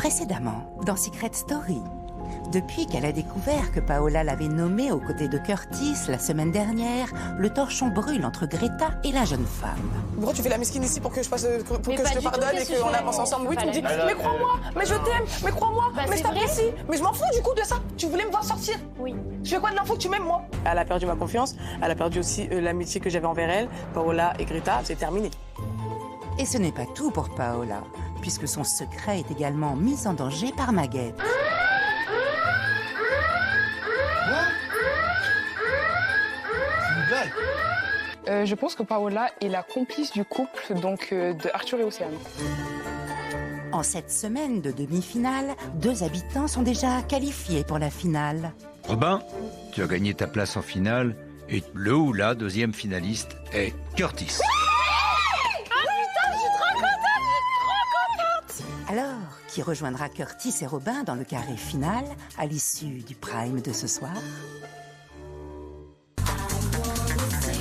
Précédemment, dans Secret Story. Depuis qu'elle a découvert que Paola l'avait nommée aux côtés de Curtis la semaine dernière, le torchon brûle entre Greta et la jeune femme. Pourquoi tu fais la mesquine ici pour que je te pardonne et qu'on avance ensemble? Oui, tu me dis, mais crois-moi, mais je t'aime, mais crois-moi, mais je t'apprécie. Mais je m'en fous du coup de ça. Tu voulais me voir sortir? Oui. Tu fais quoi de l'info que tu m'aimes, moi? Elle a perdu ma confiance, elle a perdu aussi l'amitié que j'avais envers elle. Paola et Greta, c'est terminé. Et ce n'est pas tout pour Paola, puisque son secret est également mis en danger par Maguette. Je pense que Paola est la complice du couple de Arthur et Océane. En cette semaine de demi-finale, 2 habitants sont déjà qualifiés pour la finale. Robin, tu as gagné ta place en finale et le ou la deuxième finaliste est Curtis. Alors, qui rejoindra Curtis et Robin dans le carré final à l'issue du prime de ce soir?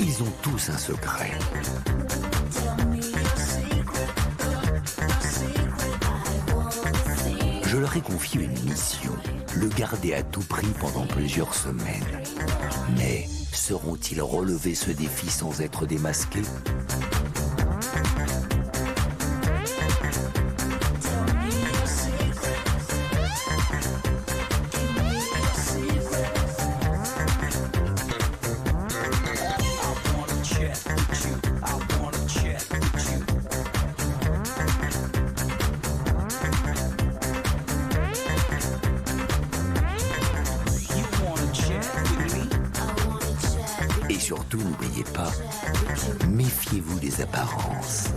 Ils ont tous un secret. Je leur ai confié une mission, le garder à tout prix pendant plusieurs semaines. Mais sauront-ils relever ce défi sans être démasqués ? Et surtout, n'oubliez pas, méfiez-vous des apparences.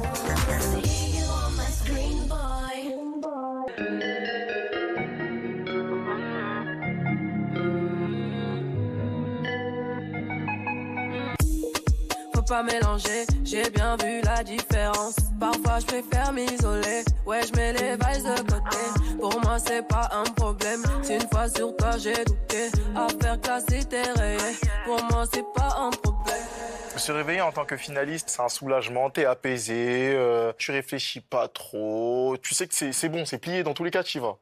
Faut pas mélanger, j'ai bien vu la différence. Parfois je préfère m'isoler, ouais je mets les vibes de côté. Pour moi c'est pas un problème, si une fois sur toi j'ai douté. Affaire classée t'es rayé, pour moi c'est pas un problème. Se réveiller en tant que finaliste, c'est un soulagement, t'es apaisé, tu réfléchis pas trop, tu sais que c'est bon, c'est plié, dans tous les cas tu y vas.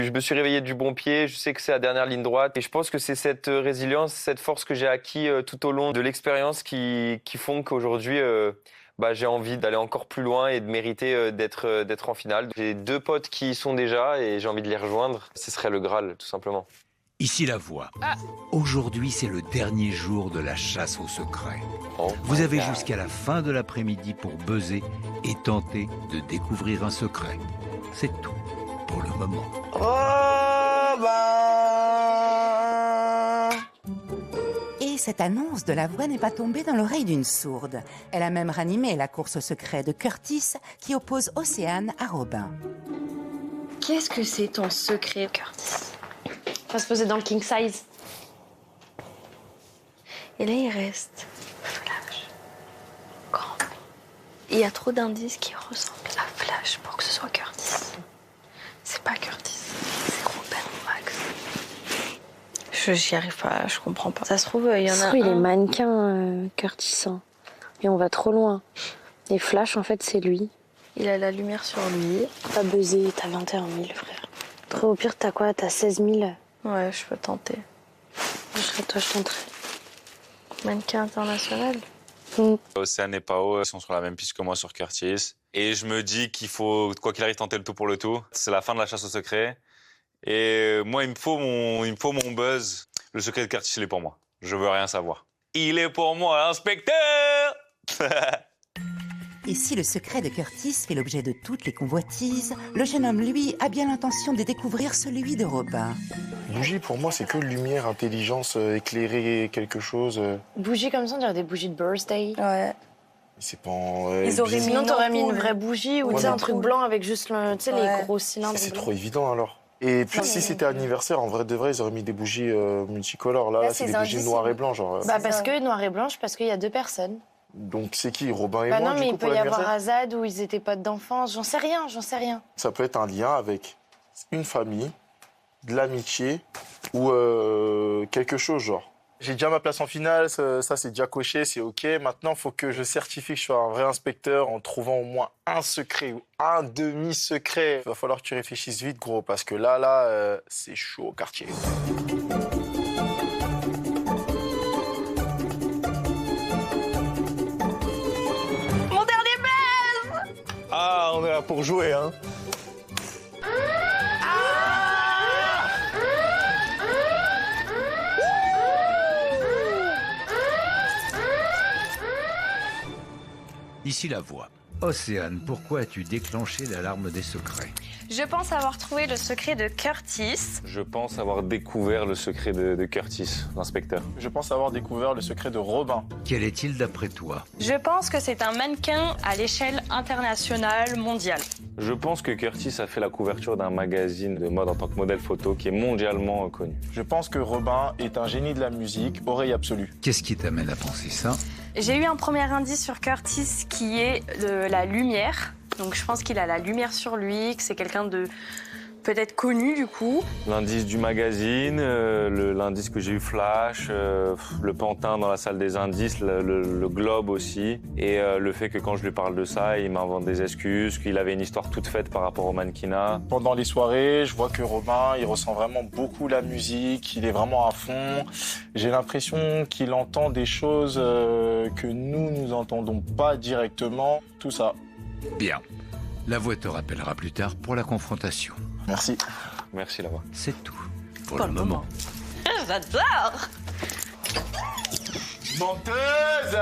Je me suis réveillé du bon pied, je sais que c'est la dernière ligne droite et je pense que c'est cette résilience, cette force que j'ai acquis tout au long de l'expérience qui font qu'aujourd'hui j'ai envie d'aller encore plus loin et de mériter d'être en finale. J'ai 2 potes qui y sont déjà et j'ai envie de les rejoindre. Ce serait le Graal, tout simplement. Ici la voix. Aujourd'hui, c'est le dernier jour de la chasse au secret. Oh Vous avez jusqu'à la fin de l'après-midi pour buzzer et tenter de découvrir un secret. C'est tout pour le moment. Et cette annonce de la voix n'est pas tombée dans l'oreille d'une sourde. Elle a même ranimé la course au secret de Curtis qui oppose Océane à Robin. Qu'est-ce que c'est ton secret, Curtis? On va se poser dans le king size. Et là, il reste Flash. Grand. Il y a trop d'indices qui ressemblent à Flash pour que ce soit Curtis. C'est pas Curtis, c'est Robin Max. J'y arrive pas, je comprends pas. Ça se trouve, il y en a un... il est mannequin, Curtis. Hein. Et on va trop loin. Et Flash, en fait, c'est lui. Il a la lumière sur lui. T'as buzzé, t'as 21 000, frère. Après, au pire, t'as quoi? T'as 16 000. Ouais, je peux tenter. Je serais toi, je tenterais. Mannequin international. Océane et Pao sont sur la même piste que moi sur Curtis. Et je me dis qu'il faut, quoi qu'il arrive, tenter le tout pour le tout. C'est la fin de la chasse au secret. Et moi, il me faut mon buzz. Le secret de Curtis, il est pour moi. Je veux rien savoir. Il est pour moi, l'inspecteur. Et si le secret de Curtis fait l'objet de toutes les convoitises, le jeune homme, lui, a bien l'intention de découvrir celui de Robin. Bougie, pour moi, c'est que lumière, intelligence, éclairer quelque chose. Bougies comme ça, on dirait des bougies de birthday. Ouais. C'est pas en... Ils auraient mis, Sinon, t'aurais mis une vraie bougie ou Ouais, un mais truc blanc avec juste les gros cylindres. C'est blancs. trop évident, alors. Et puis, si c'était anniversaire, en vrai de vrai, ils auraient mis des bougies multicolores. Là, c'est des bougies noires et blanches, genre. Bah, parce que noir et blanche, parce qu'il y a 2 personnes. Donc, c'est qui, Robin et Bah moi, non, du mais coup, il pour peut y avoir l'anniversaire? Azad où ils étaient potes d'enfance. J'en sais rien. Ça peut être un lien avec une famille, de l'amitié ou quelque chose genre. J'ai déjà ma place en finale, ça c'est déjà coché, c'est ok. Maintenant, il faut que je certifie que je sois un vrai inspecteur en trouvant au moins un secret ou un demi-secret. Il va falloir que tu réfléchisses vite, gros, parce que là, c'est chaud au quartier. Mon dernier buzz! Ah, on est là pour jouer, hein. Ici la voix. Océane, pourquoi as-tu déclenché l'alarme des secrets? Je pense avoir trouvé le secret de Curtis. Je pense avoir découvert le secret de Curtis, l'inspecteur. Je pense avoir découvert le secret de Robin. Quel est-il d'après toi? Je pense que c'est un mannequin à l'échelle internationale, mondiale. Je pense que Curtis a fait la couverture d'un magazine de mode en tant que modèle photo qui est mondialement connu. Je pense que Robin est un génie de la musique, oreille absolue. Qu'est-ce qui t'amène à penser ça? J'ai eu un premier indice sur Curtis qui est la lumière. Donc je pense qu'il a la lumière sur lui, que c'est quelqu'un de peut-être connu du coup. L'indice du magazine, l'indice que j'ai eu Flash, le pantin dans la salle des indices, le globe aussi. Et le fait que quand je lui parle de ça, il m'invente des excuses, qu'il avait une histoire toute faite par rapport au mannequinat. Pendant les soirées, je vois que Robin, il ressent vraiment beaucoup la musique, il est vraiment à fond. J'ai l'impression qu'il entend des choses que nous entendons pas directement. Tout ça. Bien. La voix te rappellera plus tard pour la confrontation. Merci. Merci, la voix. C'est tout pour le moment. J'adore! Menteuse!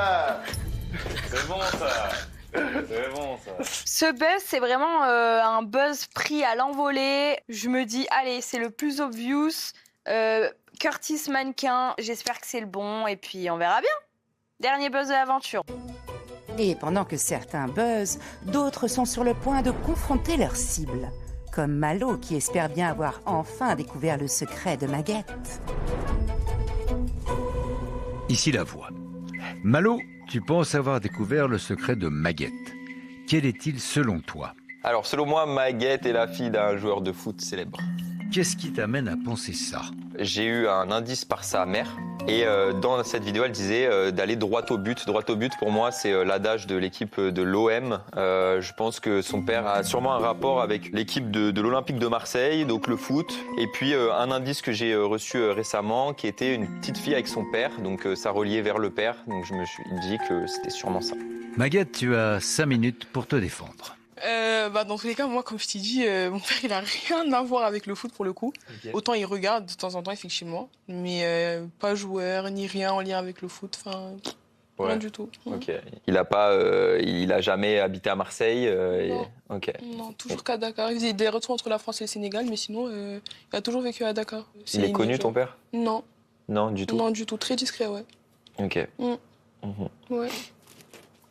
C'est bon, ça. C'est bon, ça. Ce buzz, c'est vraiment un buzz pris à l'envolée. Je me dis, allez, c'est le plus obvious. Curtis mannequin, j'espère que c'est le bon. Et puis, on verra bien. Dernier buzz de l'aventure. Et pendant que certains buzzent, d'autres sont sur le point de confronter leur cible. Comme Malo qui espère bien avoir enfin découvert le secret de Maguette. Ici la voix. Malo, tu penses avoir découvert le secret de Maguette. Quel est-il selon toi? Alors, selon moi, Maguette est la fille d'un joueur de foot célèbre. Qu'est-ce qui t'amène à penser ça? J'ai eu un indice par sa mère. Et dans cette vidéo, elle disait d'aller droit au but. Droit au but, pour moi, c'est l'adage de l'équipe de l'OM. Je pense que son père a sûrement un rapport avec l'équipe de l'Olympique de Marseille, donc le foot. Et puis, un indice que j'ai reçu récemment, qui était une petite fille avec son père. Donc, ça reliait vers le père. Donc, je me suis dit que c'était sûrement ça. Maguette, tu as 5 minutes pour te défendre. Dans tous les cas, moi, comme je t'ai dit, mon père, il a rien à voir avec le foot pour le coup. Okay. Autant il regarde de temps en temps, effectivement, mais pas joueur, ni rien en lien avec le foot, enfin, rien du tout. Ok. Il a jamais habité à Marseille Non. Ok. Non, toujours qu'à Dakar. Il faisait des retours entre la France et le Sénégal, mais sinon, il a toujours vécu à Dakar. Il est connu, ton père? Non. Non, du tout? Non, du tout. Très discret, ouais. Ok. Ouais.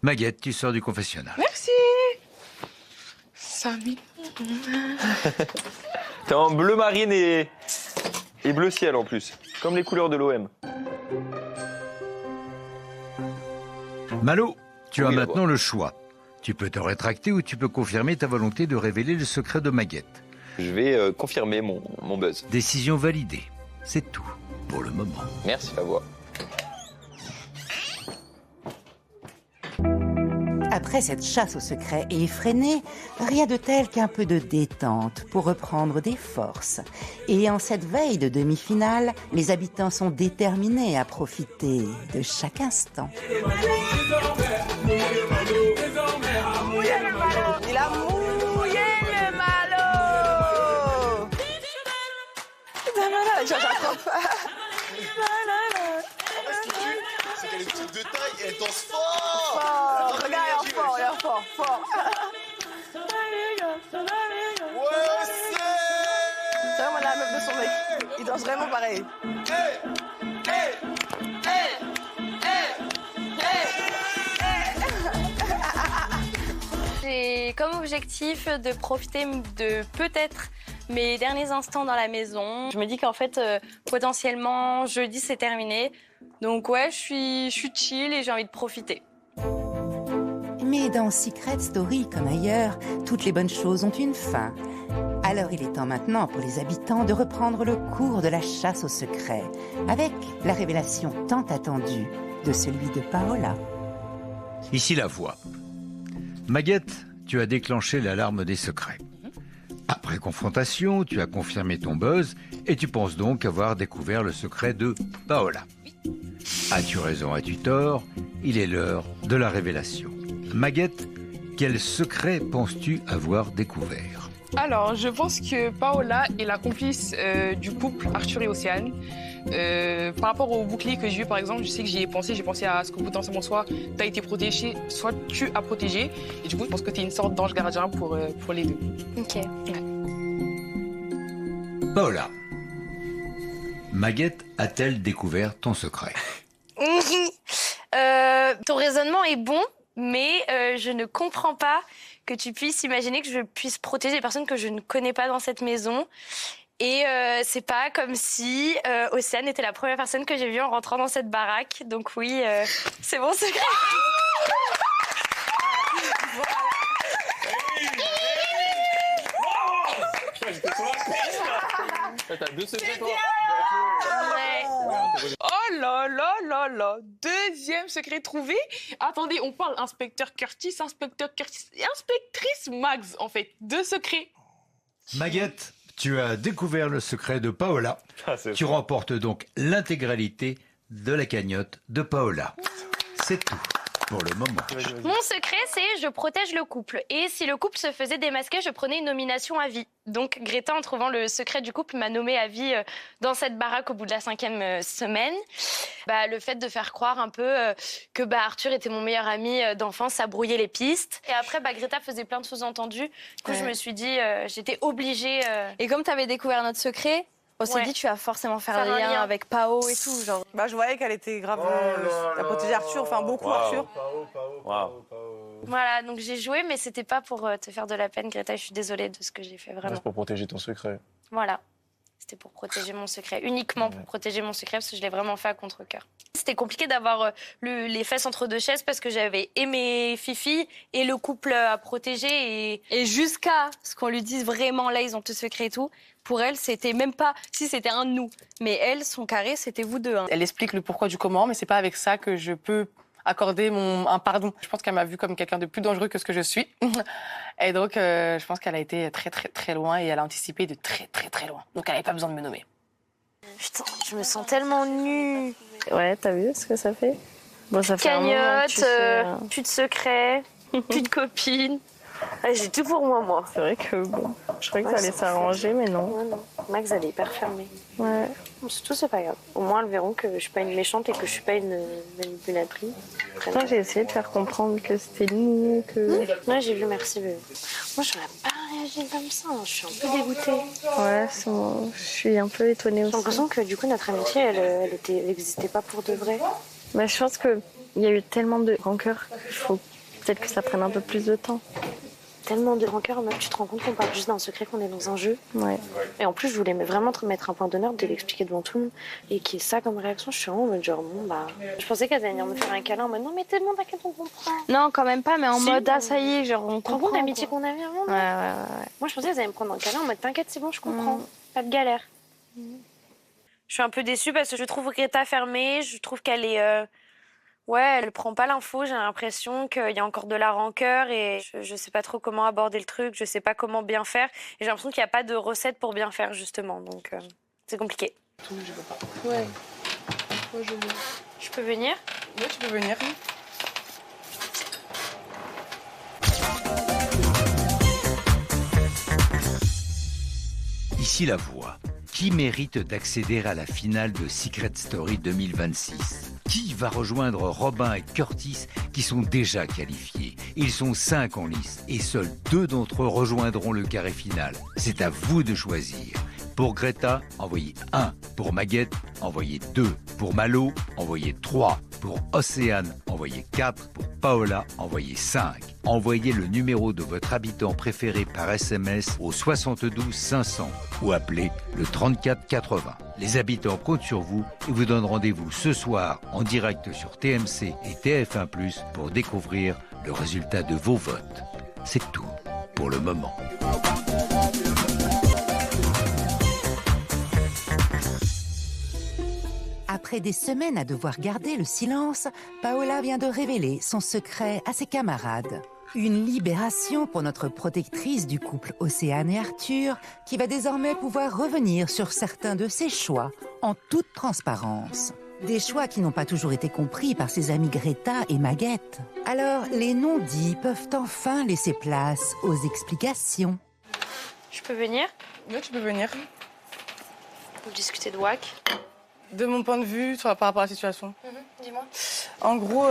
Maguette, tu sors du confessionnal. Merci. 5 minutes. T'es en bleu marine et bleu ciel en plus, comme les couleurs de l'OM. Malo, tu as maintenant le choix. Tu peux te rétracter ou tu peux confirmer ta volonté de révéler le secret de Maguette. Je vais confirmer mon buzz. Décision validée. C'est tout pour le moment. Merci la voix. Après cette chasse au secret effrénée, rien de tel qu'un peu de détente pour reprendre des forces. Et en cette veille de demi-finale, les habitants sont déterminés à profiter de chaque instant. Il a mouillé le malo. C'est qu'elle est petite de taille et elle danse fort. Regarde, il est fort. Ouais, c'est vraiment la meuf de son mec. Il danse vraiment pareil. J'ai comme objectif de profiter de peut-être mes derniers instants dans la maison. Je me dis qu'en fait, potentiellement, jeudi, c'est terminé. Donc ouais, je suis chill et j'ai envie de profiter. Mais dans Secret Story comme ailleurs, toutes les bonnes choses ont une fin. À Alors il est temps maintenant pour les habitants de reprendre le cours de la chasse au secret, avec la révélation tant attendue de celui de Paola. Ici la voix. Maguette, tu as déclenché l'alarme des secrets. Après confrontation, tu as confirmé ton buzz et tu penses donc avoir découvert le secret de Paola. As-tu raison, as-tu tort? Il est l'heure de la révélation. Maguette, quel secret penses-tu avoir découvert? Alors, je pense que Paola est la complice du couple Arthur et Océane. Par rapport au bouclier que j'ai eu, par exemple, je sais que j'y ai pensé. J'ai pensé à ce que potentiellement, soit tu as été protégé, soit tu as protégé. Et du coup, je pense que tu es une sorte d'ange gardien pour les deux. Ok. Ouais. Paola, Maguette a-t-elle découvert ton secret? Ton raisonnement est bon, mais je ne comprends pas que tu puisses imaginer que je puisse protéger les personnes que je ne connais pas dans cette maison. Et c'est pas comme si Océane était la première personne que j'ai vue en rentrant dans cette baraque. Donc oui, c'est mon secret. T'as 2 secrets, toi? Oh là là là là! Deuxième secret trouvé. Attendez, on parle inspecteur Curtis et inspectrice Max, en fait. 2 secrets. Maguette, tu as découvert le secret de Paola. Tu remportes donc l'intégralité de la cagnotte de Paola. C'est tout pour le moment. Mon secret, c'est je protège le couple. Et si le couple se faisait démasquer, je prenais une nomination à vie. Donc Greta, en trouvant le secret du couple, m'a nommée à vie dans cette baraque au bout de la 5e semaine. Le fait de faire croire un peu que Arthur était mon meilleur ami d'enfance, ça brouillait les pistes. Et après, Greta faisait plein de sous-entendus. Du coup, je me suis dit, j'étais obligée... Et comme tu avais découvert notre secret, on s'est dit tu vas forcément faire un lien avec Pao et tout. Genre. Je voyais qu'elle était grave... elle protégeait Arthur, enfin beaucoup Arthur. Voilà, donc j'ai joué, mais c'était pas pour te faire de la peine, Greta. Je suis désolée de ce que j'ai fait, vraiment. C'est pour protéger ton secret. Voilà. C'était pour protéger mon secret, uniquement pour protéger mon secret, parce que je l'ai vraiment fait à contre-cœur. C'était compliqué d'avoir les fesses entre 2 chaises, parce que j'avais aimé Fifi et le couple à protéger. Et jusqu'à ce qu'on lui dise vraiment, là, ils ont tout secret et tout, pour elle, c'était même pas... Si, c'était un de nous. Mais elle, son carré, c'était vous deux. Hein. Elle explique le pourquoi du comment, mais c'est pas avec ça que je peux accorder un pardon. Je pense qu'elle m'a vu comme quelqu'un de plus dangereux que ce que je suis. Et donc, je pense qu'elle a été très, très, très loin et elle a anticipé de très, très, très loin. Donc, elle n'avait pas besoin de me nommer. Putain, je me sens tellement nue. Ouais, t'as vu ce que ça fait? Bon, ça fait cagnotte, plus de secret, plus de copines. J'ai tout pour moi. C'est vrai que bon, je croyais que ça allait s'arranger, mais non. Ouais, non. Max, elle est hyper fermée. Ouais. Surtout, c'est pas grave. Au moins, elles verront que je suis pas une méchante et que je suis pas une manipulatrice. Moi, j'ai essayé de faire comprendre que c'était nous, que... Ouais, j'ai vu, merci. Moi, j'aurais pas réagi comme ça. Je suis un peu dégoûtée. Ouais, je suis un peu étonnée aussi. J'ai l'impression que du coup, notre amitié, elle n'existait pas pour de vrai. Je pense qu'il y a eu tellement de rancœur qu'il faut peut-être que ça prenne un peu plus de temps. Tellement de rancœur, meuf, tu te rends compte qu'on parle juste d'un secret, qu'on est dans un jeu. Ouais. Et en plus, je voulais vraiment te mettre un point d'honneur, de l'expliquer devant tout le monde. Et qu'il y ait ça comme réaction, je suis vraiment en mode genre, je pensais qu'elle allait venir me faire un câlin en mode non, mais tellement t'inquiète, on comprend. Non, quand même pas, mais en mode ça y est, genre on comprend. L'amitié qu'on avait avant. Ouais. Moi, je pensais qu'elle allait me prendre un câlin en mode t'inquiète, c'est bon, je comprends. Pas de galère. Je suis un peu déçue parce que je trouve Greta fermée, je trouve qu'elle est. Elle prend pas l'info, j'ai l'impression qu'il y a encore de la rancœur et je sais pas trop comment aborder le truc, je sais pas comment bien faire. Et j'ai l'impression qu'il n'y a pas de recette pour bien faire, justement. Donc, c'est compliqué. Ouais. Moi, je veux. Je peux venir? Oui, tu peux venir. Ici la voix. Qui mérite d'accéder à la finale de Secret Story 2026? Qui va rejoindre Robin et Curtis qui sont déjà qualifiés? Ils sont 5 en lice et seuls 2 d'entre eux rejoindront le carré final. C'est à vous de choisir. Pour Greta, envoyez 1. Pour Maguette, envoyez 2. Pour Malo, envoyez 3. Pour Océane, envoyez 4. Pour Paola, envoyez 5. Envoyez le numéro de votre habitant préféré par SMS au 72 500 ou appelez le 34 80. Les habitants comptent sur vous et vous donnent rendez-vous ce soir en direct sur TMC et TF1+ pour découvrir le résultat de vos votes. C'est tout pour le moment. Après des semaines à devoir garder le silence, Paola vient de révéler son secret à ses camarades. Une libération pour notre protectrice du couple Océane et Arthur, qui va désormais pouvoir revenir sur certains de ses choix en toute transparence. Des choix qui n'ont pas toujours été compris par ses amis Greta et Maguette. Alors, les non-dits peuvent enfin laisser place aux explications. Je peux venir? Oui, tu peux venir. Pour discuter de WAC. De mon point de vue, par rapport à la situation. Dis-moi. En gros,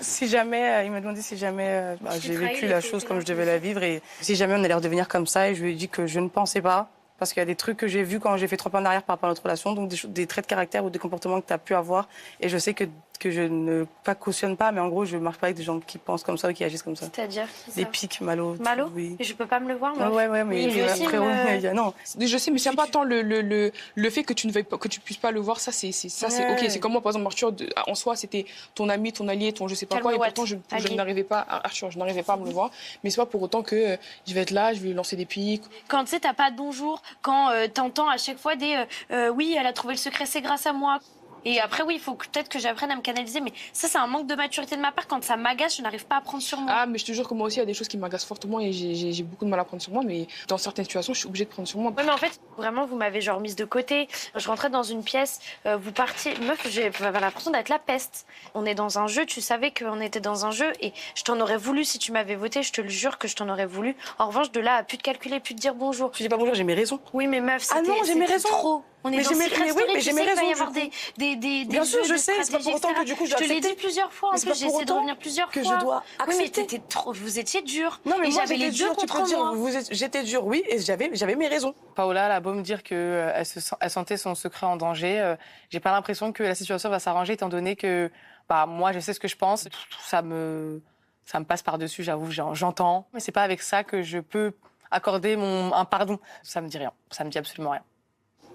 si jamais, il m'a demandé si jamais j'ai vécu la chose comme je devais la vivre et si jamais on allait redevenir comme ça, et je lui ai dit que je ne pensais pas. Parce qu'il y a des trucs que j'ai vus quand j'ai fait 3 pas en arrière par rapport à notre relation, donc des traits de caractère ou des comportements que tu as pu avoir. Et je sais que je ne cautionne pas, mais en gros, je ne marche pas avec des gens qui pensent comme ça ou qui agissent comme ça. C'est-à-dire des pics, Malo. Malo? Oui. Et je peux pas me le voir, moi. Ouais, mais lui aussi, frérot, non. Je sais, mais c'est pas tant le fait que tu ne veuilles pas, que tu puisses pas le voir, ça c'est ok. C'est comme moi, par exemple, Arthur, en soi, c'était ton ami, ton allié, ton je sais pas quoi, et pourtant je n'arrivais pas, Arthur, je n'arrivais pas à me le voir. Mais c'est pas pour autant que je vais être là, je vais lui lancer des pics. Quand tu sais, t'as pas de bonjour, quand t'entends à chaque fois des oui, elle a trouvé le secret, c'est grâce à moi. Et après, oui, il faut peut-être que j'apprenne à me canaliser, mais ça, c'est un manque de maturité de ma part. Quand ça m'agace, je n'arrive pas à prendre sur moi. Ah, mais je te jure que moi aussi, il y a des choses qui m'agacent fortement et j'ai beaucoup de mal à prendre sur moi, mais dans certaines situations, je suis obligée de prendre sur moi. Oui, mais en fait, vraiment, vous m'avez genre mise de côté. Je rentrais dans une pièce, vous partiez. Meuf, j'avais l'impression d'être la peste. On est dans un jeu, tu savais qu'on était dans un jeu et je t'en aurais voulu si tu m'avais voté, je te le jure que je t'en aurais voulu. En revanche, de là à plus te calculer, plus te dire bonjour. Tu dis pas bonjour, j'ai mes raisons. Oui, mais meuf, c'était non, j'ai mes raisons. trop. On est mais dans Secret Story, mais j'ai mes raisons. Il va y avoir des bien sûr, je sais, c'est pas pour autant que du coup je dois accepter. Je te l'ai dit plusieurs fois, en plus j'ai essayé de revenir plusieurs fois. Que je dois accepter. Oui, mais t'étais trop, vous étiez dur. Non, mais moi j'avais les deux contre moi. J'étais dur, oui, et j'avais mes raisons. Paola, elle a beau me dire qu'elle sentait son secret en danger, j'ai pas l'impression que la situation va s'arranger étant donné que moi je sais ce que je pense, ça me passe par-dessus, j'avoue, j'entends, mais c'est pas avec ça que je peux accorder un pardon. Ça me dit rien, ça me dit absolument rien.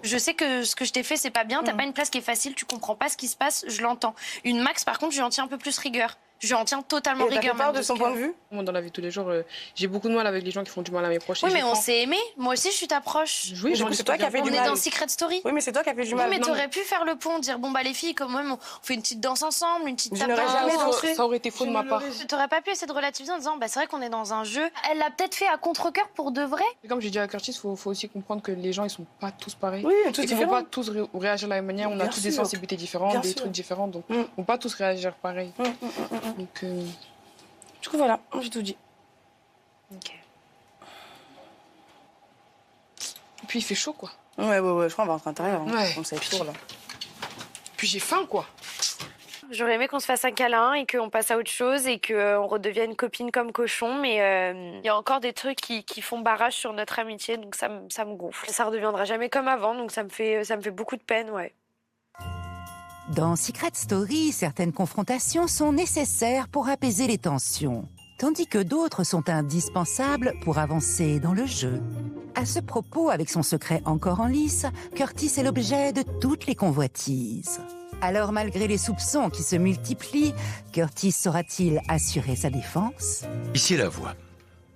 Je sais que ce que je t'ai fait, c'est pas bien. T'as pas une place qui est facile, tu comprends pas ce qui se passe, je l'entends. Une Max, par contre, je lui en tiens un peu plus rigueur. Je lui en tiens totalement rigueur. T'as peur de son point de vue? Moi, dans la vie de tous les jours, j'ai beaucoup de mal avec les gens qui font du mal à mes proches. Oui, mais on s'est aimé. Moi aussi, je suis ta proche. Oui, c'est toi qui as fait du mal. On est dans Secret Story. Oui, mais c'est toi qui as fait du mal. Oui, mais t'aurais pu faire le pont, dire bon, les filles, quand même, on fait une petite danse ensemble, une petite tape. Je n'aurais jamais dansé. Ça aurait été faux de ma part. T'aurais pas pu essayer de relativiser en disant c'est vrai qu'on est dans un jeu. Elle l'a peut-être fait à contre-cœur pour de vrai. Comme j'ai dit à Curtis, faut aussi comprendre que les gens, ils sont pas tous pareils. Oui, tous différents. Ils vont pas tous réagir de la même manière. On a tous des sensibilités différentes, des trucs différents. Donc, on va pas tous réagir pareil. Donc. Du coup, voilà, j'ai tout dit. Ok. Et puis, il fait chaud, quoi. Ouais, je crois qu'on va rentrer à l'intérieur. Ouais. Comme ça, il fait chaud, là. Puis, j'ai faim, quoi. J'aurais aimé qu'on se fasse un câlin et qu'on passe à autre chose et qu'on redevienne copine comme cochon, mais il y a encore des trucs qui font barrage sur notre amitié, donc ça me gonfle. Ça redeviendra jamais comme avant, donc ça me fait beaucoup de peine, ouais. Dans Secret Story, certaines confrontations sont nécessaires pour apaiser les tensions, tandis que d'autres sont indispensables pour avancer dans le jeu. À ce propos, avec son secret encore en lice, Curtis est l'objet de toutes les convoitises. Alors, malgré les soupçons qui se multiplient, Curtis saura-t-il assurer sa défense? Ici la voix.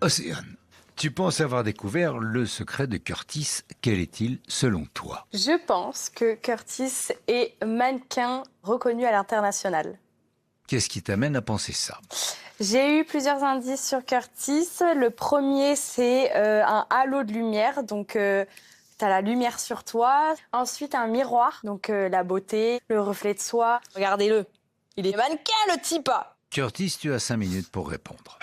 Océane, tu penses avoir découvert le secret de Curtis. Quel est-il selon toi? Je pense que Curtis est mannequin reconnu à l'international. Qu'est-ce qui t'amène à penser ça? J'ai eu plusieurs indices sur Curtis. Le premier, c'est un halo de lumière, donc t'as la lumière sur toi. Ensuite, un miroir, donc la beauté, le reflet de soi. Regardez-le, il est mannequin le type. Curtis, tu as 5 minutes pour répondre.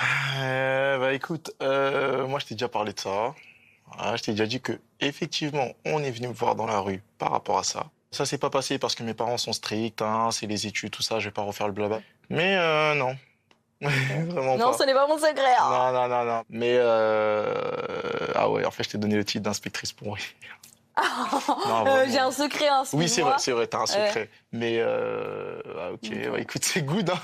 Écoute, moi je t'ai déjà parlé de ça. Voilà, je t'ai déjà dit que effectivement, on est venu me voir dans la rue par rapport à ça. Ça s'est pas passé parce que mes parents sont stricts, hein, c'est les études, tout ça, je vais pas refaire le blabla. Mais non. Vraiment non, pas. ce n'est pas mon secret. Hein. Non. Mais ah ouais, en fait, je t'ai donné le titre d'inspectrice pour rire. J'ai un secret, hein, oui, c'est vrai, t'as un secret. Mais ok, écoute, c'est good, hein.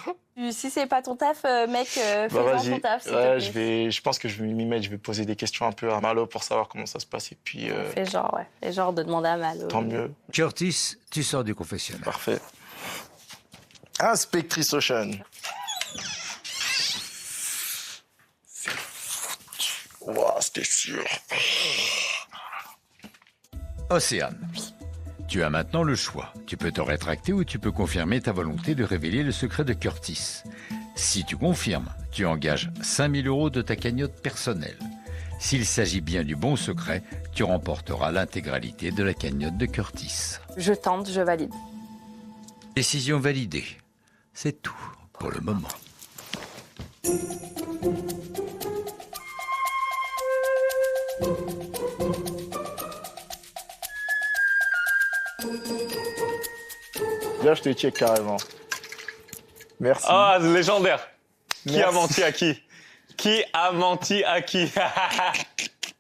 Si c'est pas ton taf, mec, fais-en ton taf. Je pense que je vais m'y mettre, je vais poser des questions un peu à Malo pour savoir comment ça se passe. Et puis. Fais genre de demander à Malo. Tant mieux. Curtis, tu sors du confessionnal. Parfait. Inspectrice Ocean. Wow, c'était sûr. Océane, Tu as maintenant le choix. Tu peux te rétracter ou tu peux confirmer ta volonté de révéler le secret de Curtis. Si tu confirmes, tu engages 5 000 € de ta cagnotte personnelle. S'il s'agit bien du bon secret, tu remporteras l'intégralité de la cagnotte de Curtis. Je tente, je valide. Décision validée. C'est tout pour le moment. Là, je te check carrément. Merci. Ah, légendaire. Qui a Merci. menti à qui? Qui a menti à qui?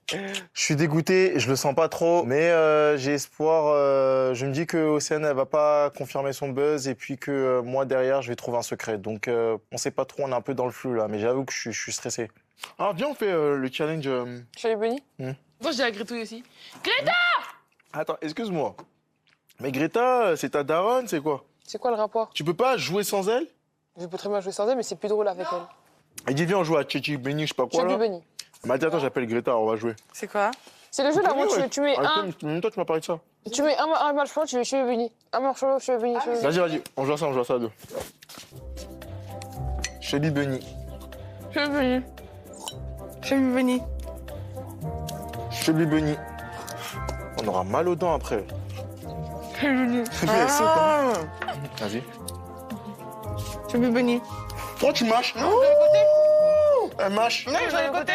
Je suis dégoûté, je le sens pas trop, mais j'ai espoir. Je me dis que Océane, elle va pas confirmer son buzz et puis que moi, derrière, je vais trouver un secret. Donc, on sait pas trop, on est un peu dans le flou là, mais j'avoue que je suis stressé. Ah, viens, on fait le challenge. Je suis Bunny. Hmm. Moi, je dis à Grétouille aussi. Greta! Attends, excuse-moi. Mais Greta, c'est ta daronne, c'est quoi? C'est quoi le rapport? Tu peux pas jouer sans elle? Je peux très bien jouer sans elle, mais c'est plus drôle avec elle. Elle dit, viens, on joue à Chichi Benny, je sais pas quoi. Chichi là. Benny. Elle m'a dit, attends, j'appelle Greta, on va jouer. C'est quoi? C'est le jeu là, moi, tu mets un. Même toi, tu m'as parlé de ça. Tu mets un marshmallow, tu mets Chichi Benny. Un marshmallow, Chichi Benny. Vas-y, on joue ça à deux. Chichi Benny. Chichi Benny. Je suis venue. Chichi Benny. On aura mal aux dents après. Je suis venue. Elle saute, hein. Vas-y. Je suis venue. Toi, tu mâches. Non, de l'autre côté. Elle mâche. Non, de l'autre côté.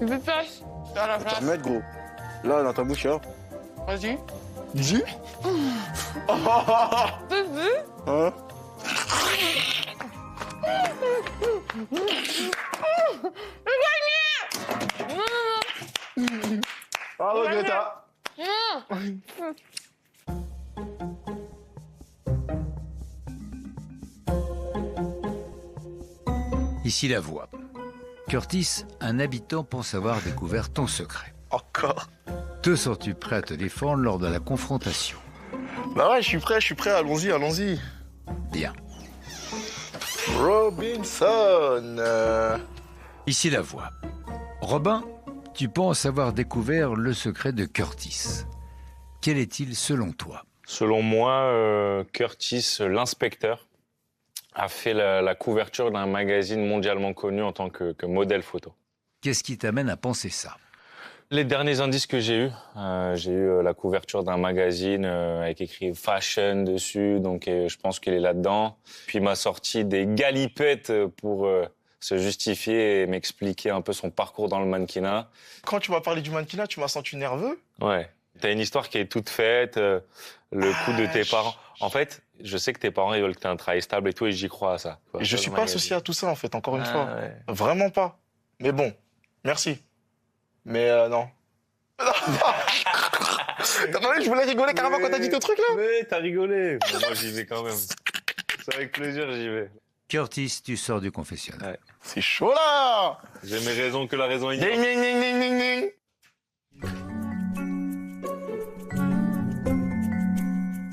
Tu veux place? Dans la place. Mettre gros. Là, dans ta bouche, là. Vas-y. Dis. Vas-y. Hein? Bravo, Greta. Ici la voix. Curtis, un habitant pense avoir découvert ton secret. Encore? Te sens-tu prêt à te défendre lors de la confrontation? Bah ouais, je suis prêt, allons-y. Bien. Robinson. Ici la voix. Robin, tu penses avoir découvert le secret de Curtis. Quel est-il selon toi? Selon moi, Curtis, l'inspecteur, a fait la couverture d'un magazine mondialement connu en tant que modèle photo. Qu'est-ce qui t'amène à penser ça? Les derniers indices que j'ai eu la couverture d'un magazine avec écrit Fashion dessus, donc je pense qu'il est là-dedans. Puis il m'a sorti des galipettes pour se justifier et m'expliquer un peu son parcours dans le mannequinat. Quand tu m'as parlé du mannequinat, tu m'as senti nerveux? Ouais. T'as une histoire qui est toute faite, le coup de tes parents. En fait, je sais que tes parents, ils veulent que tu aies un travail stable et tout, et j'y crois à ça. Et je suis pas associé à tout ça, en fait, encore une fois. Ouais. Vraiment pas. Mais bon, merci. Mais non. T'as parlé, je voulais rigoler carrément quand t'as dit ton truc, là. Mais t'as rigolé. Bon, moi, j'y vais quand même. C'est avec plaisir, j'y vais. Curtis, tu sors du confessionnal. Ouais. C'est chaud, là. J'ai mes raisons que la raison ignore. Ding, ding, ding, ding, ding, ding.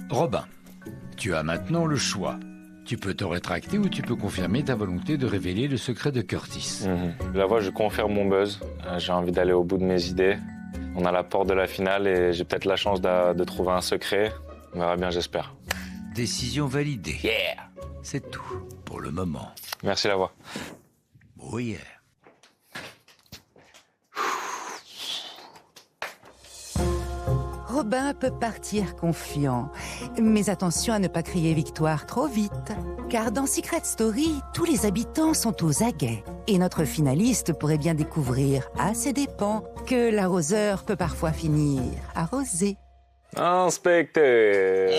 Robin, tu as maintenant le choix. Tu peux te rétracter ou tu peux confirmer ta volonté de révéler le secret de Curtis. La voix, je confirme mon buzz. J'ai envie d'aller au bout de mes idées. On a la porte de la finale et j'ai peut-être la chance de trouver un secret. On verra bien, j'espère. Décision validée. Yeah! C'est tout pour le moment. Merci la voix. Oh yeah. Robin peut partir confiant, mais attention à ne pas crier victoire trop vite, car dans Secret Story, tous les habitants sont aux aguets, et notre finaliste pourrait bien découvrir, à ses dépens, que l'arroseur peut parfois finir arrosé. Inspecteur.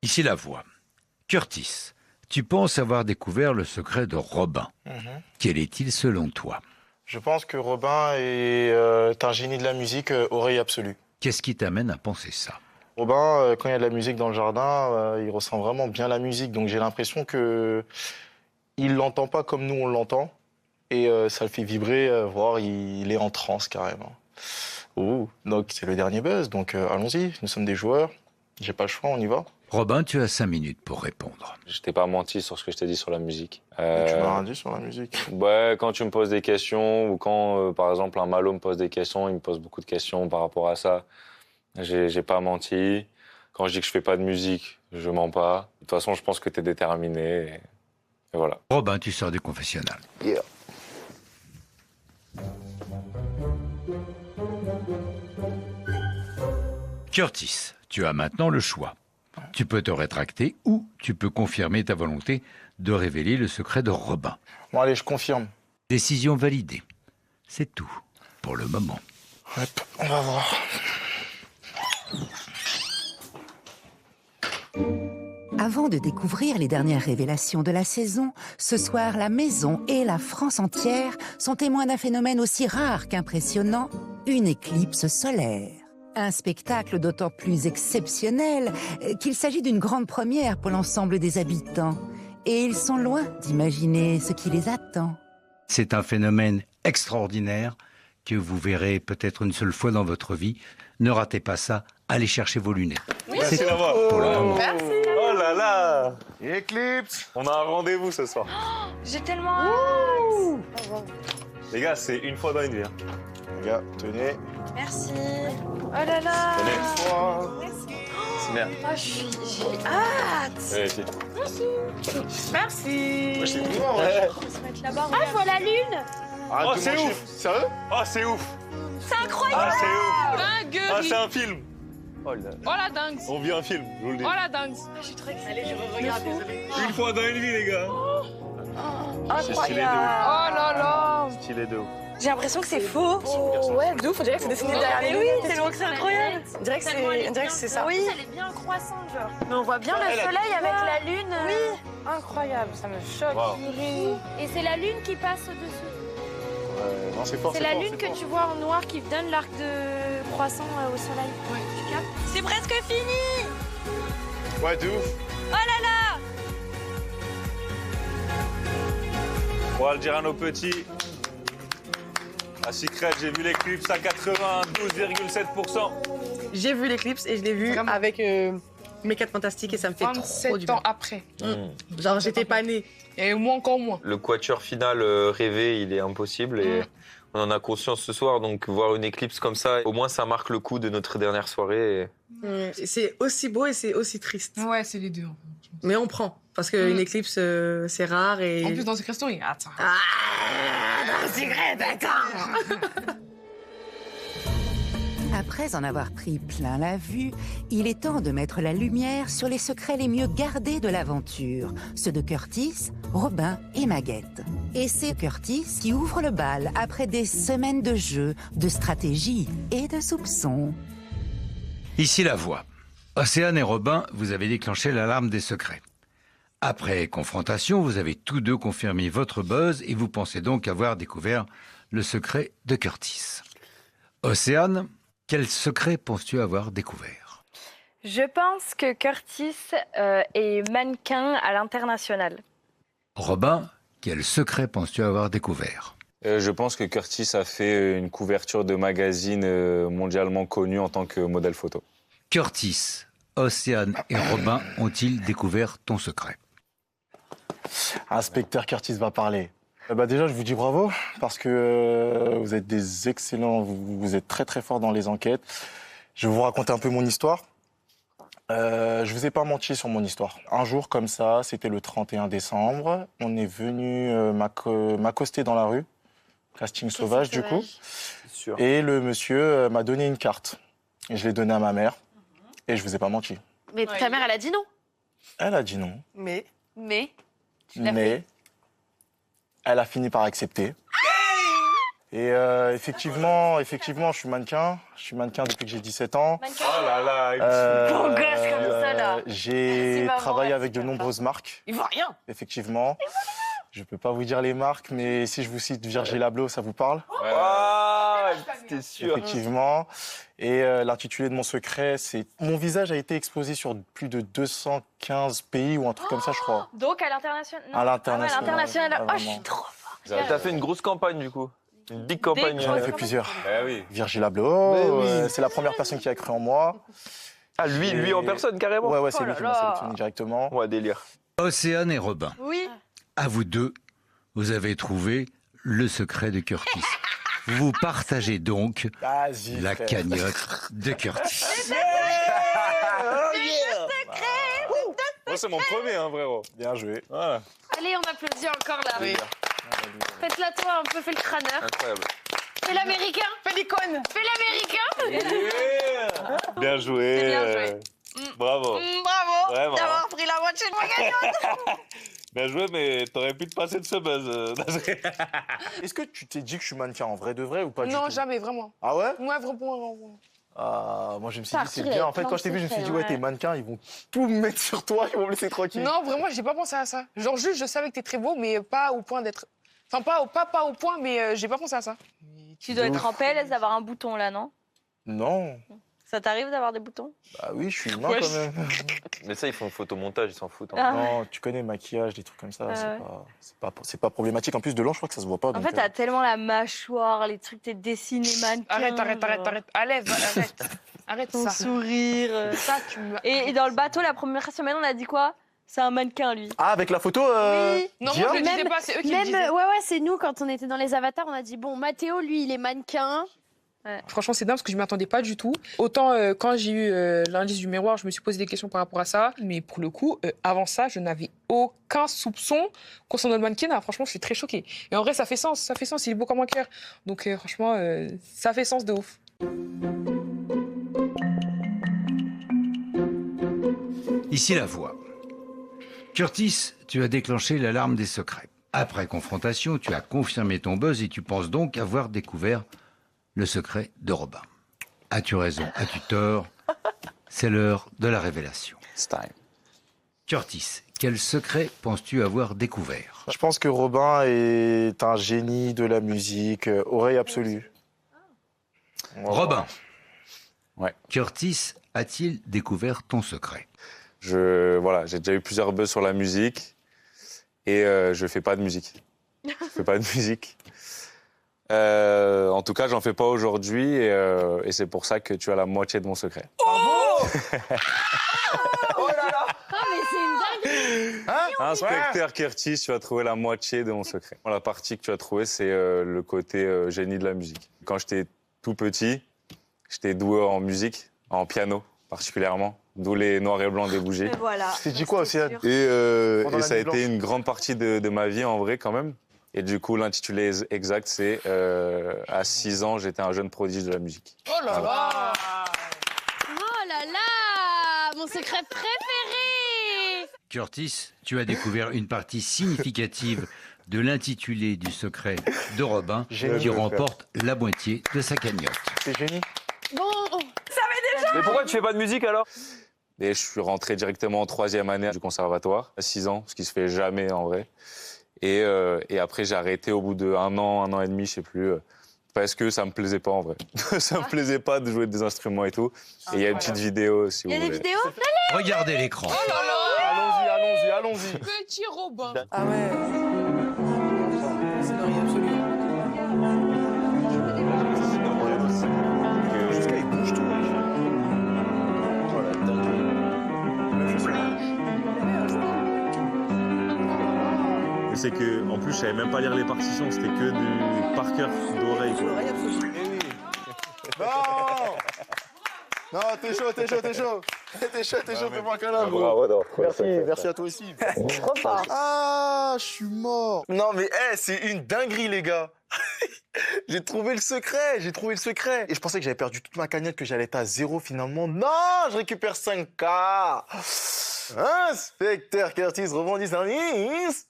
Ici la voix. Curtis, tu penses avoir découvert le secret de Robin. Quel est-il selon toi? Je pense que Robin est un génie de la musique, oreille absolue. Qu'est-ce qui t'amène à penser ça? Robin, quand il y a de la musique dans le jardin, il ressent vraiment bien la musique. Donc j'ai l'impression que il l'entend pas comme nous on l'entend. Et ça le fait vibrer, voire il est en transe carrément. Ouh. Donc c'est le dernier buzz, donc allons-y, nous sommes des joueurs. J'ai pas le choix, on y va. Robin, tu as 5 minutes pour répondre. Je t'ai pas menti sur ce que je t'ai dit sur la musique. Tu m'as rien dit sur la musique. Ouais, quand tu me poses des questions ou quand, par exemple, un Malo me pose des questions, il me pose beaucoup de questions par rapport à ça. J'ai pas menti. Quand je dis que je fais pas de musique, je mens pas. De toute façon, je pense que t'es déterminé. Et voilà. Robin, tu sors du confessionnal. Yeah. Curtis, tu as maintenant le choix. Tu peux te rétracter ou tu peux confirmer ta volonté de révéler le secret de Robin. Bon, allez, je confirme. Décision validée. C'est tout pour le moment. Hop, on va voir. Avant de découvrir les dernières révélations de la saison, ce soir, la maison et la France entière sont témoins d'un phénomène aussi rare qu'impressionnant, une éclipse solaire. Un spectacle d'autant plus exceptionnel qu'il s'agit d'une grande première pour l'ensemble des habitants. Et ils sont loin d'imaginer ce qui les attend. C'est un phénomène extraordinaire que vous verrez peut-être une seule fois dans votre vie. Ne ratez pas ça, allez chercher vos lunettes. Oui. C'est Merci tout pour le moment. Merci. Oh là là. Éclipse. On a un rendez-vous ce soir. J'ai tellement hâte. Les gars, c'est une fois dans une vie. Hein. Les gars, tenez. Merci. Oh là là. C'est bien. Oh, j'ai hâte. Merci. Merci. Moi, c'est bon, On ouais. va se mettre là-bas. Ah, je vois la lune. Oh, c'est ouf. Sérieux? Oh, c'est ouf. C'est incroyable. Ah, c'est ouf. Dinguerie. Ah, c'est un film. Oh la dingue. On vit un film, je vous le dis. Oh la dingue. Je suis trop excitée. Allez, je regarde. Une fois dans une vie, les gars. C'est stylé de ouf. Oh là là. Stylé de ouf. J'ai l'impression que c'est faux. Oh, Ouais, de ouf, on dirait que c'est dessiné derrière les oui, lunettes. C'est incroyable. On dirait que c'est ça. Oui, elle est bien croissante, genre. Mais on voit bien le soleil avec la lune. Oui, incroyable, ça me choque. Wow. Et c'est la lune qui passe au-dessus. Non, c'est fort. C'est la lune que tu vois en noir qui donne l'arc de croissant au soleil. Ouais. Tu captes? C'est presque fini. Ouais, de ouf. Oh là là. On va le dire à nos petits. À Secret, j'ai vu l'éclipse à 92,7%. J'ai vu l'éclipse et je l'ai vu avec mes 4 fantastiques et ça me fait trop du 27 bien. ans après. Genre, j'étais pas née. Et moi encore moins. Le quatuor final rêvé, il est impossible et on en a conscience ce soir. Donc voir une éclipse comme ça, au moins ça marque le coup de notre dernière soirée. C'est aussi beau et c'est aussi triste. Ouais, c'est les deux. Mais on prend. Parce qu'une éclipse, c'est rare et... En plus, dans Secret Story, attends. dans Secret, attends. Après en avoir pris plein la vue, il est temps de mettre la lumière sur les secrets les mieux gardés de l'aventure, ceux de Curtis, Robin et Maguette. Et c'est Curtis qui ouvre le bal après des semaines de jeu, de stratégie et de soupçons. Ici la voix. Océane et Robin, vous avez déclenché l'alarme des secrets. Après confrontation, vous avez tous deux confirmé votre buzz et vous pensez donc avoir découvert le secret de Curtis. Océane, quel secret penses-tu avoir découvert? Je pense que Curtis est mannequin à l'international. Robin, quel secret penses-tu avoir découvert? Je pense que Curtis a fait une couverture de magazine mondialement connu en tant que modèle photo. Curtis, Océane et Robin ont-ils découvert ton secret? Inspecteur Curtis va parler. Déjà, je vous dis bravo, parce que vous êtes des excellents, vous êtes très très forts dans les enquêtes. Je vais vous raconter un peu mon histoire. Je vous ai pas menti sur mon histoire. Un jour comme ça, c'était le 31 décembre, on est venu m'accoster dans la rue, casting sauvage du coup, et le monsieur m'a donné une carte. Et je l'ai donnée à ma mère, et je vous ai pas menti. Mais ta mère, elle a dit non. Elle a dit non. Mais tu l'as fait. Elle a fini par accepter. Et effectivement, je suis mannequin. Je suis mannequin depuis que j'ai 17 ans. Oh là là, Bon gosse comme ça, là. J'ai Merci, travaillé maman, avec de nombreuses marques. il voit rien. Effectivement. Je peux pas vous dire les marques, mais si je vous cite Virgil Abloh, ça vous parle? Ah, c'était sûr. Effectivement. Et l'intitulé de mon secret, c'est... Mon visage a été exposé sur plus de 215 pays ou un truc comme ça, je crois. Donc à l'international. À l'international. Ah ouais, à l'international. Ah, Oh, je suis trop fort. T'as fait une grosse campagne du coup. Une big campagne. J'en ai fait plusieurs. oui. Virgil Abloh, Oui. c'est la première personne qui a cru en moi. Ah, lui en personne, carrément. Ouais, c'est Oh lui là qui m'a là. sélectionné directement. Ouais, délire. Océane et Robin, Oui. à vous deux, vous avez trouvé le secret de Curtis. Vous partagez donc Vas-y, la frère. cagnotte de Curtis. Moi, c'est mon premier, hein, frérot. Bien joué. Voilà. Allez, on applaudit encore là. Oui. Faites-la toi un peu, fais le crâneur. Incroyable. Fais l'américain. Fais l'icône. Fais l'américain. Bien joué. C'est bien joué. Bravo. Bravo Vraiment. d'avoir pris la moitié de ma cagnotte. Bien joué, mais t'aurais pu te passer de ce buzz. Est-ce que tu t'es dit que je suis mannequin en vrai de vrai ou pas du Non, tout? jamais, vraiment. Ah ouais? Ouais, vraiment. Ah, moi je me suis dit Arthur, c'est il bien. avait En fait, plein quand de je t'ai vu, je me suis dit secrets, ouais, t'es mannequin, ils vont tout mettre sur toi, ils vont me laisser tranquille. Non, vraiment, j'ai pas pensé à ça. Genre, juste, je savais que t'es très beau, mais pas au point d'être. Enfin, pas au point, mais j'ai pas pensé à ça. Tu dois être en PLS d'avoir un bouton là, non? Non. Ça t'arrive d'avoir des boutons? Bah oui, je suis humain Ouais, quand même. Mais ça, ils font photomontage, ils s'en foutent. hein. Ah. Non, tu connais maquillage, des trucs comme ça, c'est pas problématique. En plus, de loin, je crois que ça se voit pas. En donc, fait, t'as tellement la mâchoire, les trucs, t'es dessiné mannequin. Arrête. genre, Arrête Ton ça. sourire. Ça, tu me. Et dans le bateau, la première semaine, on a dit quoi? C'est un mannequin, lui. Ah, avec la photo Oui. Non, Dia moi, je le disais Même- pas, c'est eux qui le Même, disaient. ouais, c'est nous, quand on était dans les avatars, on a dit, bon, Mathéo, lui, il est mannequin. Franchement, c'est dingue parce que je m'y attendais pas du tout. Autant quand j'ai eu l'indice du miroir, je me suis posé des questions par rapport à ça. Mais pour le coup, avant ça, je n'avais aucun soupçon concernant le mannequinat. Franchement, je suis très choquée. Et en vrai, ça fait sens. Il est beau comme un cœur. Donc franchement, ça fait sens de ouf. Ici la voix. Curtis, tu as déclenché l'alarme des secrets. Après confrontation, tu as confirmé ton buzz et tu penses donc avoir découvert le secret de Robin. As-tu raison? As-tu tort? C'est l'heure de la révélation. It's time. Curtis, quel secret penses-tu avoir découvert? Je pense que Robin est un génie de la musique, oreille absolue. Robin. Ouais. Curtis a-t-il découvert ton secret? Voilà, j'ai déjà eu plusieurs buzz sur la musique et je fais pas de musique. En tout cas, j'en fais pas aujourd'hui et c'est pour ça que tu as la moitié de mon secret. Oh là là. Ah, mais c'est une dinguerie. Inspecteur Curtis, tu as trouvé la moitié de mon secret. La partie que tu as trouvée, c'est le côté génie de la musique. Quand j'étais tout petit, j'étais doué en musique, en piano particulièrement, d'où les noirs et blancs des bougies. Et voilà. C'est dit quoi, Océane? Et Pendant la ça a nuit été une grande partie de ma vie en vrai quand même. Et du coup, l'intitulé exact, c'est à 6 ans, j'étais un jeune prodige de la musique. Oh là là. Oh là là, mon secret préféré. Curtis, tu as découvert une partie significative de l'intitulé du secret de Robin Génie qui de le remporte la moitié de sa cagnotte. C'est génie. Bon, Mais pourquoi tu fais pas de musique alors? Et je suis rentré directement en 3e année du conservatoire, à 6 ans, ce qui se fait jamais en vrai. Et après, j'ai arrêté au bout de 1 an et demi, je sais plus, parce que ça me plaisait pas en vrai. Ça me plaisait pas de jouer des instruments et tout. Et il y a une petite vidéo, si Il y vous a des voulez. vidéos? Regardez l'écran. Oh là là. Allons-y. Petit Robin. Ah ouais. C'est l'oreille absolue. Jusqu'à il bouge tout. Voilà, Mais c'est que, en plus, je savais même pas lire les partitions, c'était que du par cœur d'oreille. C'est l'oreille absolue. Non, t'es chaud. T'es chaud, fais-moi un câlin, gros. Bravo, non. Merci à toi aussi. Trop fort. Ah, je suis mort. Non, mais c'est une dinguerie, les gars. J'ai trouvé le secret. Et je pensais que j'avais perdu toute ma cagnotte, que j'allais être à 0 finalement. Non, je récupère 5K. Inspecteur Curtis rebondit service.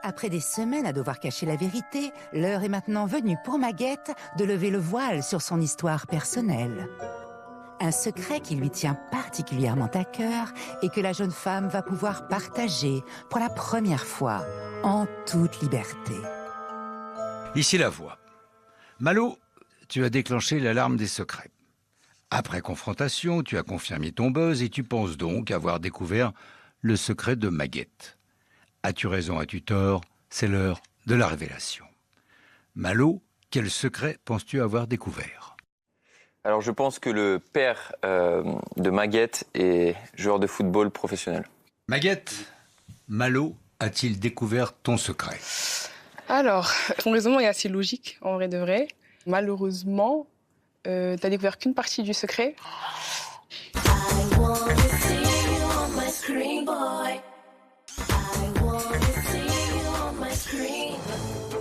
Après des semaines à devoir cacher la vérité, l'heure est maintenant venue pour Maguette de lever le voile sur son histoire personnelle. Un secret qui lui tient particulièrement à cœur et que la jeune femme va pouvoir partager pour la première fois en toute liberté. Ici la voix. Malo, tu as déclenché l'alarme des secrets. Après confrontation, tu as confirmé ton buzz et tu penses donc avoir découvert le secret de Maguette. As-tu raison, as-tu tort? C'est l'heure de la révélation. Malo, quel secret penses-tu avoir découvert? Alors, je pense que le père de Maguette est joueur de football professionnel. Maguette, Malo a-t-il découvert ton secret? Alors, ton raisonnement est assez logique, en vrai de vrai. Malheureusement, t'as découvert qu'une partie du secret.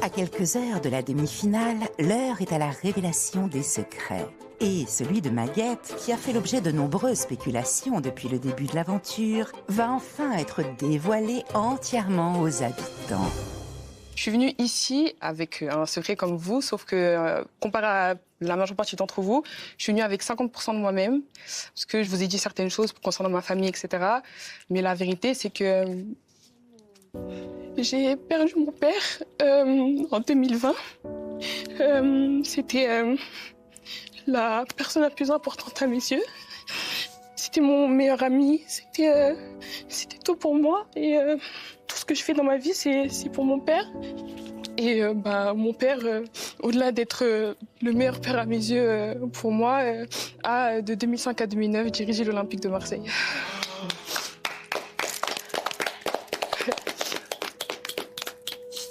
À quelques heures de la demi-finale, l'heure est à la révélation des secrets. Et celui de Maguette, qui a fait l'objet de nombreuses spéculations depuis le début de l'aventure, va enfin être dévoilé entièrement aux habitants. Je suis venue ici avec un secret comme vous, sauf que comparé à la majeure partie d'entre vous, je suis venue avec 50% de moi-même, parce que je vous ai dit certaines choses concernant ma famille, etc. Mais la vérité, c'est que j'ai perdu mon père en 2020. C'était la personne la plus importante à mes yeux. C'était mon meilleur ami, c'était tout pour moi. Et tout ce que je fais dans ma vie, c'est pour mon père. Et mon père, au-delà d'être le meilleur père à mes yeux pour moi, a de 2005 à 2009 dirigé l'Olympique de Marseille.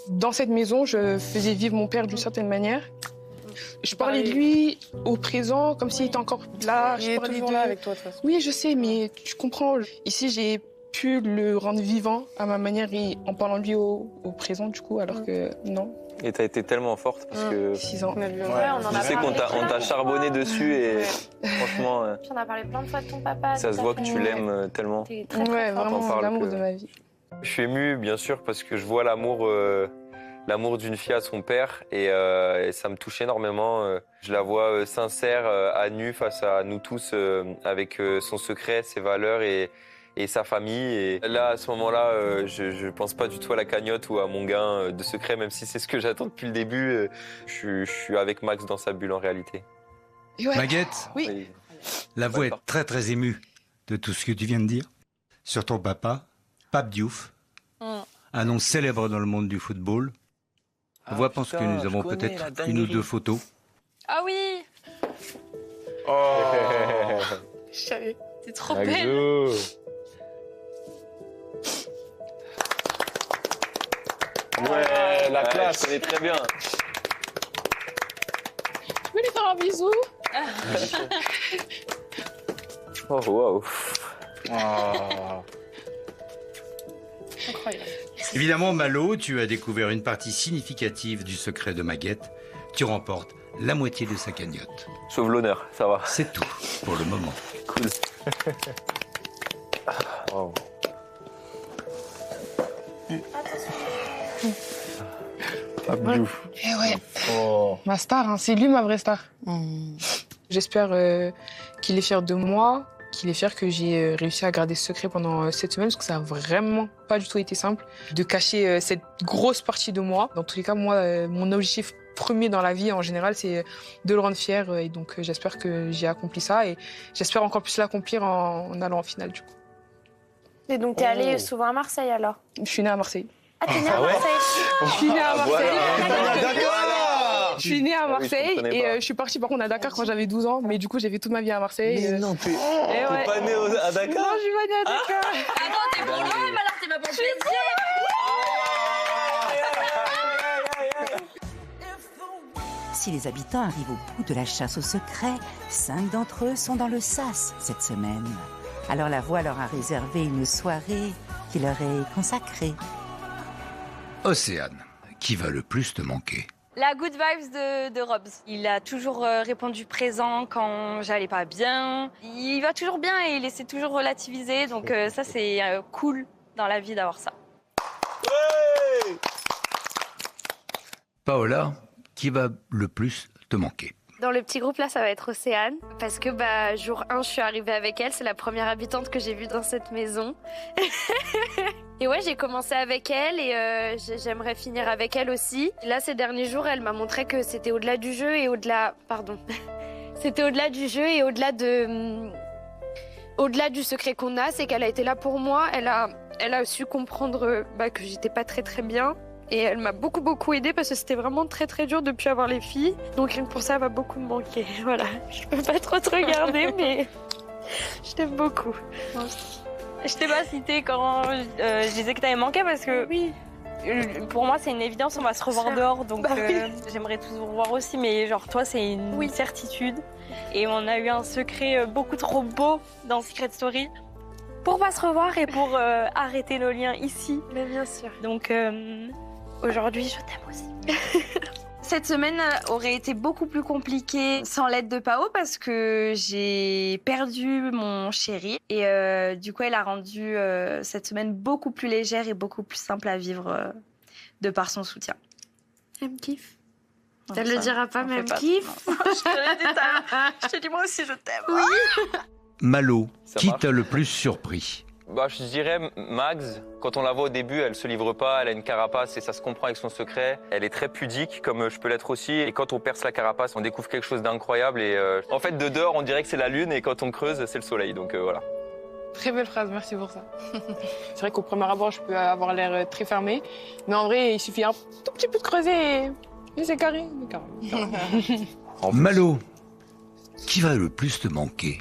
Dans cette maison, je faisais vivre mon père d'une certaine manière. Je parlais de lui au présent, comme s'il était encore là. Il est toujours là avec toi, de toute façon. Oui, je sais, mais tu comprends. Ici, j'ai pu le rendre vivant à ma manière et en parlant de lui au présent, du coup, alors que non. Et t'as été tellement forte parce que... 6 ans. Ouais, je sais qu'on t'a charbonné dessus et franchement... Puis on a parlé plein de fois de ton papa. Ça se voit que tu l'aimes tellement. T'es très, très Ouais, fort. vraiment l'amour de ma vie. Je suis ému, bien sûr, parce que je vois l'amour d'une fille à son père et ça me touche énormément. Je la vois sincère, à nu, face à nous tous, avec son secret, ses valeurs et sa famille. Et là, à ce moment-là, je pense pas du tout à la cagnotte ou à mon gain de secret, même si c'est ce que j'attends depuis le début. Je suis avec Max dans sa bulle en réalité. Ouais. Maguette, oui. La voix est très très émue de tout ce que tu viens de dire sur ton papa, Pape Diouf, un nom célèbre dans le monde du football. On voit, pense que nous avons peut-être une ou deux photos. Ah oui. Oh. Je savais. T'es trop belle. Ouais, la classe. Elle est très bien. Tu peux lui faire un bisou? Oh, waouh. Incroyable. Évidemment, Malo, tu as découvert une partie significative du secret de Maguette. Tu remportes la moitié de sa cagnotte. Sauve l'honneur, ça va. C'est tout pour le moment. Cool. Wow. Pape Diouf. Eh ouais. Oh. Ma star, hein, c'est lui ma vraie star. J'espère qu'il est fier de moi, qu'il est fier que j'ai réussi à garder ce secret pendant cette semaine, parce que ça a vraiment pas du tout été simple de cacher cette grosse partie de moi. Dans tous les cas, moi, mon objectif premier dans la vie en général, c'est de le rendre fier, et donc j'espère que j'ai accompli ça, et j'espère encore plus l'accomplir en allant en finale du coup. Et donc t'es allé souvent à Marseille alors? Je suis née à Marseille. Ah, t'es née à Marseille? Je suis née à Marseille. Je suis née à oui, je Marseille comprenais pas. et je suis partie par contre à Dakar quand j'avais 12 ans, mais du coup j'ai fait toute ma vie à Marseille. Mais non, t'es ouais. pas née à Dakar? Non, je suis pas née à Dakar. Attends, t'es pour l'OM alors t'es pas pour le PSG? Si les habitants arrivent au bout de la chasse au secret, 5 d'entre eux sont dans le sas cette semaine. Alors la voix leur a réservé une soirée qui leur est consacrée. Océane, qui va le plus te manquer? La good vibes de Robs. Il a toujours répondu présent quand j'allais pas bien. Il va toujours bien et il essaie toujours relativiser. Donc ça, c'est cool dans la vie d'avoir ça. Ouais. Paola, qui va le plus te manquer? Dans le petit groupe là, ça va être Océane. Parce que jour 1, je suis arrivée avec elle. C'est la première habitante que j'ai vue dans cette maison. Et ouais, j'ai commencé avec elle et j'aimerais finir avec elle aussi. Là, ces derniers jours, elle m'a montré que c'était au-delà du jeu et au-delà... Pardon. C'était au-delà du jeu et au-delà du secret qu'on a. C'est qu'elle a été là pour moi. Elle a su comprendre que j'étais pas très très bien. Et elle m'a beaucoup aidée parce que c'était vraiment très dur de ne plus avoir les filles. Donc rien que pour ça, elle va beaucoup me manquer. Voilà, je peux pas trop te regarder, mais je t'aime beaucoup. Je t'ai pas cité quand je disais que t'avais manqué parce que oui. Pour moi, c'est une évidence, on va se revoir dehors, donc j'aimerais tous vous revoir aussi, mais genre toi, c'est une certitude. Et on a eu un secret beaucoup trop beau dans Secret Story pour pas se revoir et pour arrêter nos liens ici. Mais bien sûr. Donc aujourd'hui, je t'aime aussi. Cette semaine aurait été beaucoup plus compliquée sans l'aide de Pao parce que j'ai perdu mon chéri et du coup elle a rendu cette semaine beaucoup plus légère et beaucoup plus simple à vivre de par son soutien. Elle me kiffe. Elle le dira pas, mais elle me kiffe. Je te dis moi aussi je t'aime. Oui. Malo, qui t'a le plus surpris? Je dirais Mags, quand on la voit au début, elle se livre pas, elle a une carapace et ça se comprend avec son secret. Elle est très pudique, comme je peux l'être aussi. Et quand on perce la carapace, on découvre quelque chose d'incroyable. Et en fait, de dehors, on dirait que c'est la lune et quand on creuse, c'est le soleil. Donc voilà. Très belle phrase, merci pour ça. C'est vrai qu'au premier abord, je peux avoir l'air très fermé. Mais en vrai, il suffit un tout petit peu de creuser et c'est carré. Malo, qui va le plus te manquer?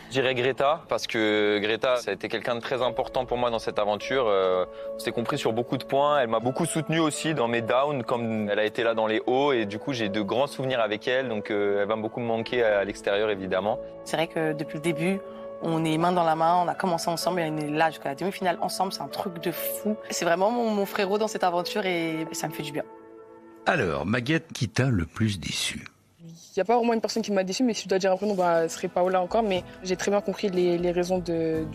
Je dirais Greta, parce que Greta, ça a été quelqu'un de très important pour moi dans cette aventure. On s'est compris sur beaucoup de points. Elle m'a beaucoup soutenu aussi dans mes downs, comme elle a été là dans les hauts. Et du coup, j'ai de grands souvenirs avec elle. Donc, elle va beaucoup me manquer à l'extérieur, évidemment. C'est vrai que depuis le début, on est main dans la main, on a commencé ensemble et on est là jusqu'à la demi-finale ensemble. C'est un truc de fou. C'est vraiment mon frérot dans cette aventure et ça me fait du bien. Alors, Maguette, qui t'a le plus déçu? Il n'y a pas vraiment une personne qui m'a déçue, mais si je dois dire un prénom, ce serait Paola encore. Mais j'ai très bien compris les raisons du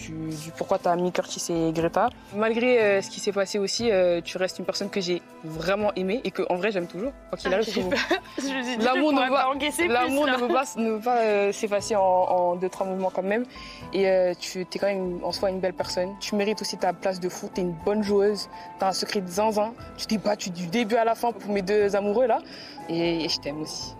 pourquoi tu as mis Curtis et Greta. Malgré ce qui s'est passé aussi, tu restes une personne que j'ai vraiment aimée et qu'en vrai j'aime toujours. Quoi qu'il arrive, l'amour ne peut pas s'effacer en 2-3 mouvements quand même. Et tu es quand même en soi une belle personne. Tu mérites aussi ta place de foot, tu es une bonne joueuse, tu as un secret de zinzin. Tu t'es battue du début à la fin pour mes deux amoureux là. Et je t'aime aussi,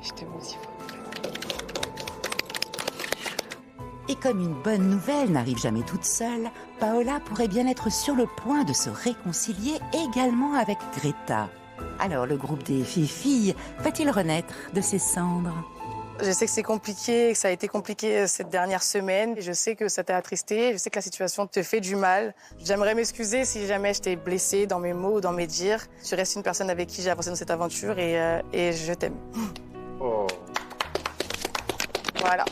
Et comme une bonne nouvelle n'arrive jamais toute seule, Paola pourrait bien être sur le point de se réconcilier également avec Greta. Alors le groupe des filles va-t-il renaître de ses cendres? Je sais que c'est compliqué, que ça a été compliqué cette dernière semaine. Je sais que ça t'a attristé, je sais que la situation te fait du mal. J'aimerais m'excuser si jamais je t'ai blessée dans mes mots ou dans mes dires. Tu restes une personne avec qui j'ai avancé dans cette aventure et je t'aime. Oh. Voilà.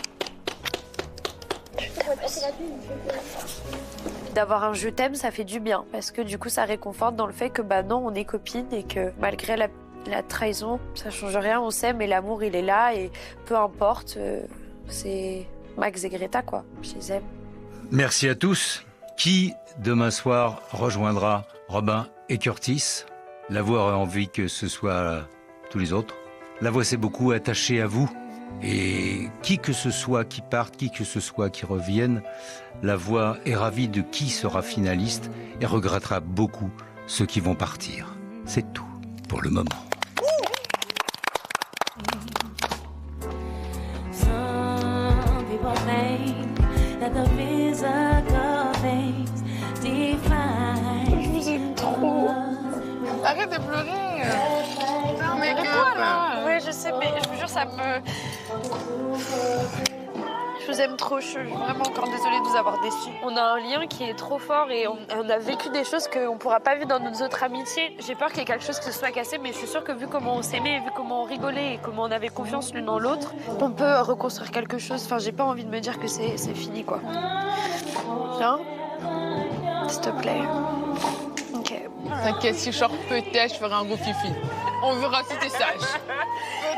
D'avoir un je t'aime, ça fait du bien parce que du coup, ça réconforte dans le fait que non, on est copines et que malgré la trahison, ça change rien, on s'aime et l'amour, il est là et peu importe, c'est Max et Greta, quoi. Je les aime. Merci à tous. Qui, demain soir, rejoindra Robin et Curtis? La voix aurait envie que ce soit tous les autres. La voix s'est beaucoup attachée à vous. Et qui que ce soit qui parte, qui que ce soit qui revienne, la voix est ravie de qui sera finaliste et regrettera beaucoup ceux qui vont partir. C'est tout pour le moment. Je vous aime trop. Arrête de pleurer. Mais quoi là? Oui, je sais, mais je vous jure, ça me... Je vous aime trop, je suis vraiment encore désolée de vous avoir déçus. On a un lien qui est trop fort et on a vécu des choses qu'on ne pourra pas vivre dans nos autres amitiés. J'ai peur qu'il y ait quelque chose qui se soit cassé, mais je suis sûre que vu comment on s'aimait, vu comment on rigolait et comment on avait confiance l'une dans l'autre, on peut reconstruire quelque chose. Enfin, j'ai pas envie de me dire que c'est fini, quoi. Hein? S'il te plaît. Ok. T'inquiète, si je sors peut-être, je ferai un gros fifi. On verra si t'es sage.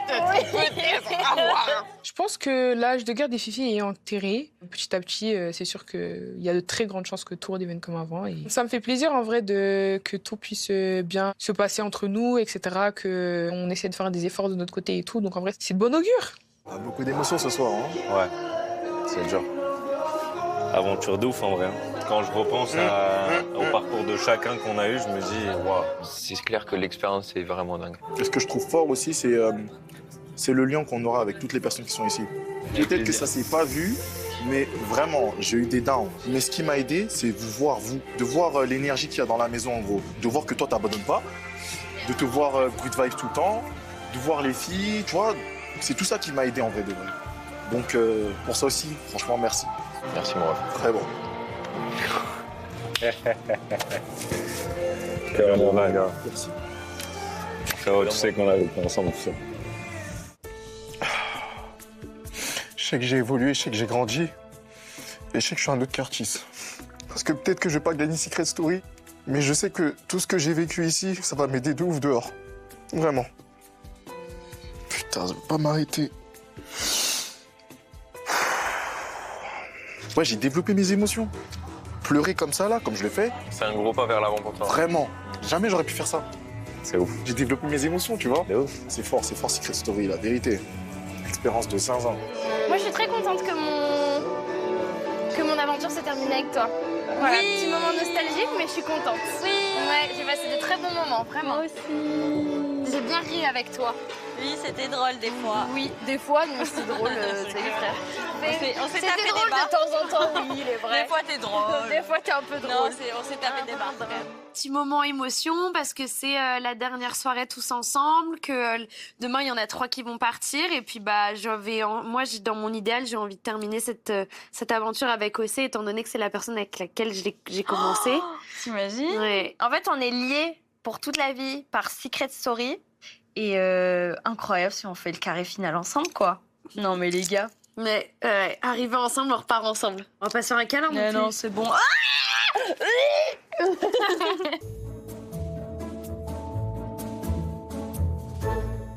Peut-être, à voir. Je pense que l'âge de guerre des fifis est enterré. Petit à petit, c'est sûr qu'il y a de très grandes chances que tout redevienne comme avant. Et ça me fait plaisir en vrai que tout puisse bien se passer entre nous, etc. Qu'on essaie de faire des efforts de notre côté et tout. Donc en vrai, c'est de bon augure. Beaucoup d'émotions ce soir. Hein. Ouais, c'est dur. Aventure de ouf en vrai. Quand je repense au parcours de chacun qu'on a eu, je me dis waouh. C'est clair que l'expérience est vraiment dingue. Et ce que je trouve fort aussi, c'est le lien qu'on aura avec toutes les personnes qui sont ici. Peut-être que ça s'est pas vu, mais vraiment, j'ai eu des downs. Mais ce qui m'a aidé, c'est vous voir, de voir l'énergie qu'il y a dans la maison en gros. De voir que toi, t'abandonnes pas. de te voir good vibes tout le temps, de voir les filles, tu vois. C'est tout ça qui m'a aidé en vrai de vrai. Donc pour ça aussi, franchement, merci. Merci mon ref. Très bon. Carrément, là, gars. Merci. Frérot, tu sais qu'on l'a vécu ensemble, tout ça. Je sais que j'ai évolué, je sais que j'ai grandi. Et je sais que je suis un autre Curtis. Parce que peut-être que je vais pas gagner Secret Story, mais je sais que tout ce que j'ai vécu ici, ça va m'aider de ouf dehors. Vraiment. Putain, ça va pas m'arrêter. Ouais, j'ai développé mes émotions. Pleurer comme ça, là, comme je l'ai fait. C'est un gros pas vers l'avant pour toi. Vraiment. Jamais j'aurais pu faire ça. C'est ouf. J'ai développé mes émotions, tu vois. C'est ouf. C'est fort Secret Story, la vérité. Expérience de 5 ans. Moi, je suis très contente que mon aventure s'est terminée avec toi. Voilà, petit moment nostalgique, mais je suis contente. Oui. Ouais, j'ai passé de très bons moments, vraiment. Moi aussi. J'ai bien ri avec toi. Oui, c'était drôle des fois. Oui, des fois, nous c'est drôle, c'est les frères. On s'est tapé C'était drôle des barres. de temps en temps, oui, il est vrai. Des fois, t'es drôle. Des fois, t'es un peu drôle. Non, on s'est tapé des barres. Petit moment émotion parce que c'est la dernière soirée tous ensemble, que demain il y en a 3 qui vont partir et puis bah dans mon idéal j'ai envie de terminer cette aventure avec Océ étant donné que c'est la personne avec laquelle j'ai commencé. Oh, t'imagines? Ouais. En fait on est liés pour toute la vie par Secret Story et incroyable si on fait le carré final ensemble quoi. Non mais les gars. Mais arriver ensemble on repart ensemble. On va pas se faire un câlin non plus. Non c'est bon.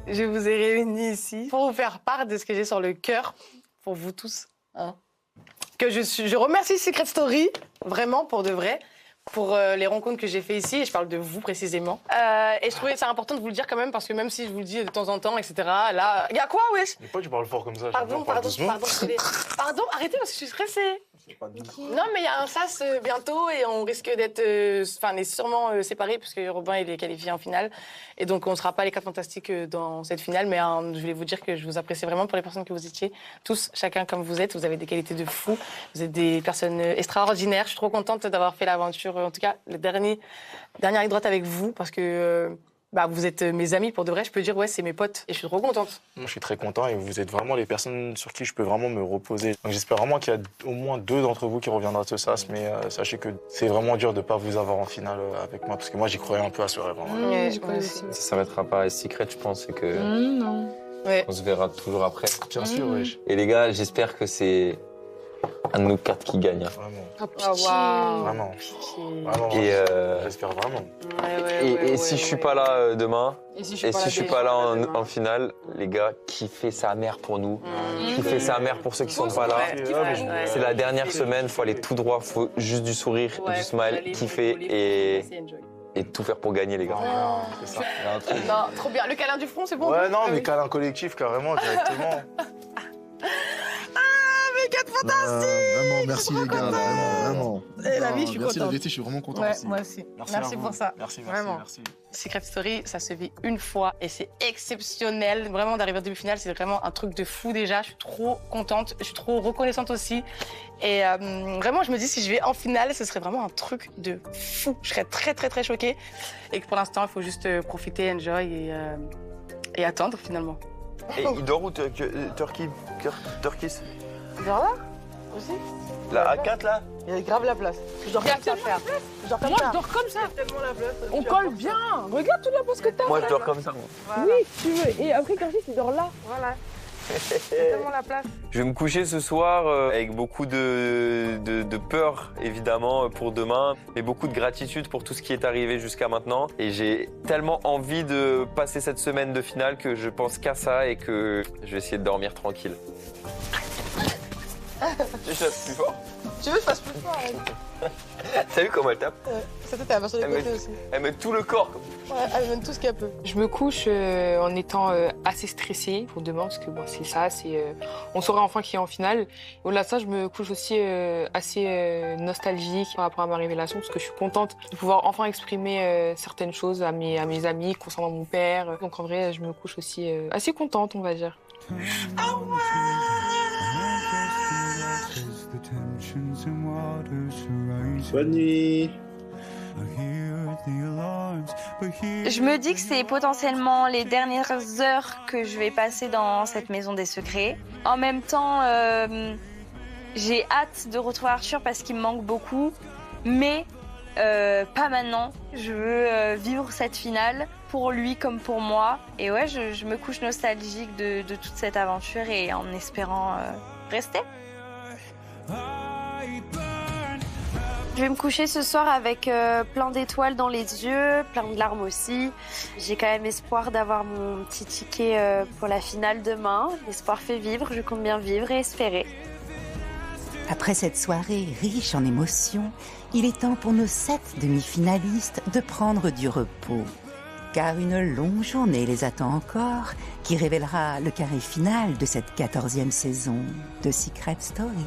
Je vous ai réunis ici pour vous faire part de ce que j'ai sur le cœur pour vous tous. Hein. Je remercie Secret Story, vraiment, pour de vrai, pour les rencontres que j'ai fait ici, et je parle de vous précisément. Et je trouvais ça important de vous le dire quand même, parce que même si je vous le dis de temps en temps, etc., là... Il y a quoi, wesh? Mais pourquoi tu parles fort comme ça? Pardon, arrêtez, parce que je suis stressée. Non, mais il y a un SAS bientôt et on risque d'être... Enfin, on est sûrement séparés puisque Robin, il est qualifié en finale. Et donc, on ne sera pas les 4 fantastiques dans cette finale. Mais je voulais vous dire que je vous apprécie vraiment pour les personnes que vous étiez. Tous, chacun comme vous êtes. Vous avez des qualités de fou. Vous êtes des personnes extraordinaires. Je suis trop contente d'avoir fait l'aventure. En tout cas, dernière ligne droite avec vous parce que... vous êtes mes amis pour de vrai, je peux dire ouais c'est mes potes et je suis trop contente. Moi je suis très content et vous êtes vraiment les personnes sur qui je peux vraiment me reposer. Donc j'espère vraiment qu'il y a au moins 2 d'entre vous qui reviendront de ce sas, mais sachez que c'est vraiment dur de ne pas vous avoir en finale avec moi parce que moi j'y croyais un peu à ce rêve. J'y croyais aussi. Ça s'arrêtera pas à Secret je pense et que non. Ouais. On se verra toujours après. Bien sûr, oui. Et les gars, j'espère que c'est un de nous 4 qui gagne. Vraiment. Wow. Vraiment. Vraiment. Et j'espère vraiment. Et si je suis pas là demain, et si je suis pas là en finale, les gars, kiffez sa mère pour nous. Kiffez sa mère pour ceux qui sont pas là. C'est la dernière semaine, faut aller tout droit, faut juste du sourire, du smile, kiffer et tout faire pour gagner, les gars. C'est ça. Non, trop bien. Le câlin du front, c'est bon? Ouais, non, mais câlin collectif, carrément, directement. Vraiment, merci les gars, vraiment. Et la vie, je suis merci, contente. la vérité, je suis vraiment content. Ouais, aussi. moi aussi. Merci pour ça. Merci, vraiment. merci. Secret Story, ça se vit une fois et c'est exceptionnel. Vraiment, d'arriver en demi-finale, c'est vraiment un truc de fou déjà. Je suis trop contente, je suis trop reconnaissante aussi. Et vraiment, je me dis, si je vais en finale, ce serait vraiment un truc de fou. Je serais très, très, très choquée. Et que pour l'instant, il faut juste profiter, enjoy et attendre finalement. Et il dort où, Turkis? Tu dors là aussi? La A4 là? Il y a grave la place. Je dors comme ça, frère. Moi, je dors comme ça. On colle bien. Regarde toute la place que t'as. Moi, je dors comme ça. Voilà. Oui, tu veux. Et après, Curtis, il dort là. Voilà. C'est tellement la place. Je vais me coucher ce soir avec beaucoup de peur, évidemment, pour demain, mais beaucoup de gratitude pour tout ce qui est arrivé jusqu'à maintenant. Et j'ai tellement envie de passer cette semaine de finale que je pense qu'à ça et que je vais essayer de dormir tranquille. Je tape plus fort. Tu veux que je fasse plus fort? T'as vu comment elle tape? C'était ta version de côté aussi. Elle met tout le corps. Ouais, elle donne tout ce qu'elle peut. Je me couche en étant assez stressée pour demain, parce que bon, c'est ça, on saurait enfin qui est en finale. Au-delà de ça, je me couche aussi assez nostalgique par rapport à ma révélation, parce que je suis contente de pouvoir enfin exprimer certaines choses à mes amis concernant mon père. Donc en vrai, je me couche aussi assez contente, on va dire. Bonne nuit. Je me dis que c'est potentiellement les dernières heures que je vais passer dans cette maison des secrets. En même temps, j'ai hâte de retrouver Arthur parce qu'il me manque beaucoup, mais pas maintenant. Je veux vivre cette finale pour lui comme pour moi. Et ouais, je me couche nostalgique de toute cette aventure et en espérant rester. Je vais me coucher ce soir avec plein d'étoiles dans les yeux, plein de larmes aussi. J'ai quand même espoir d'avoir mon petit ticket pour la finale demain. L'espoir fait vivre, je compte bien vivre et espérer. Après cette soirée riche en émotions, il est temps pour nos 7 demi-finalistes de prendre du repos. Car une longue journée les attend encore, qui révélera le carré final de cette 14e saison de Secret Story.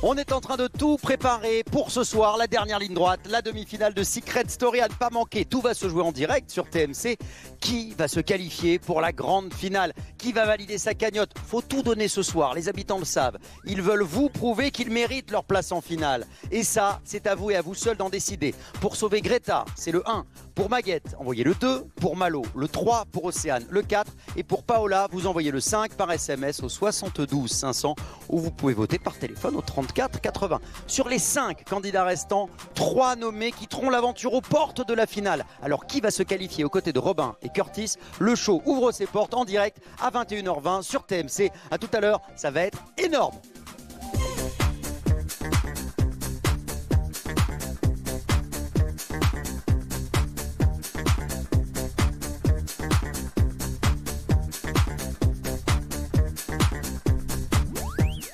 On est en train de tout préparer pour ce soir, la dernière ligne droite, la demi-finale de Secret Story à ne pas manquer. Tout va se jouer en direct sur TMC. Qui va se qualifier pour la grande finale? Qui va valider sa cagnotte? Faut tout donner ce soir, les habitants le savent. Ils veulent vous prouver qu'ils méritent leur place en finale. Et ça, c'est à vous et à vous seuls d'en décider. Pour sauver Greta, c'est le 1. Pour Maguette, envoyez le 2. Pour Malo, le 3. Pour Océane, le 4. Et pour Paola, vous envoyez le 5 par SMS au 72 500 ou vous pouvez voter par téléphone au 34 80. Sur les 5 candidats restants, 3 nommés quitteront l'aventure aux portes de la finale. Alors qui va se qualifier aux côtés de Robin et Curtis? Le show ouvre ses portes en direct à 21h20 sur TMC. À tout à l'heure, ça va être énorme.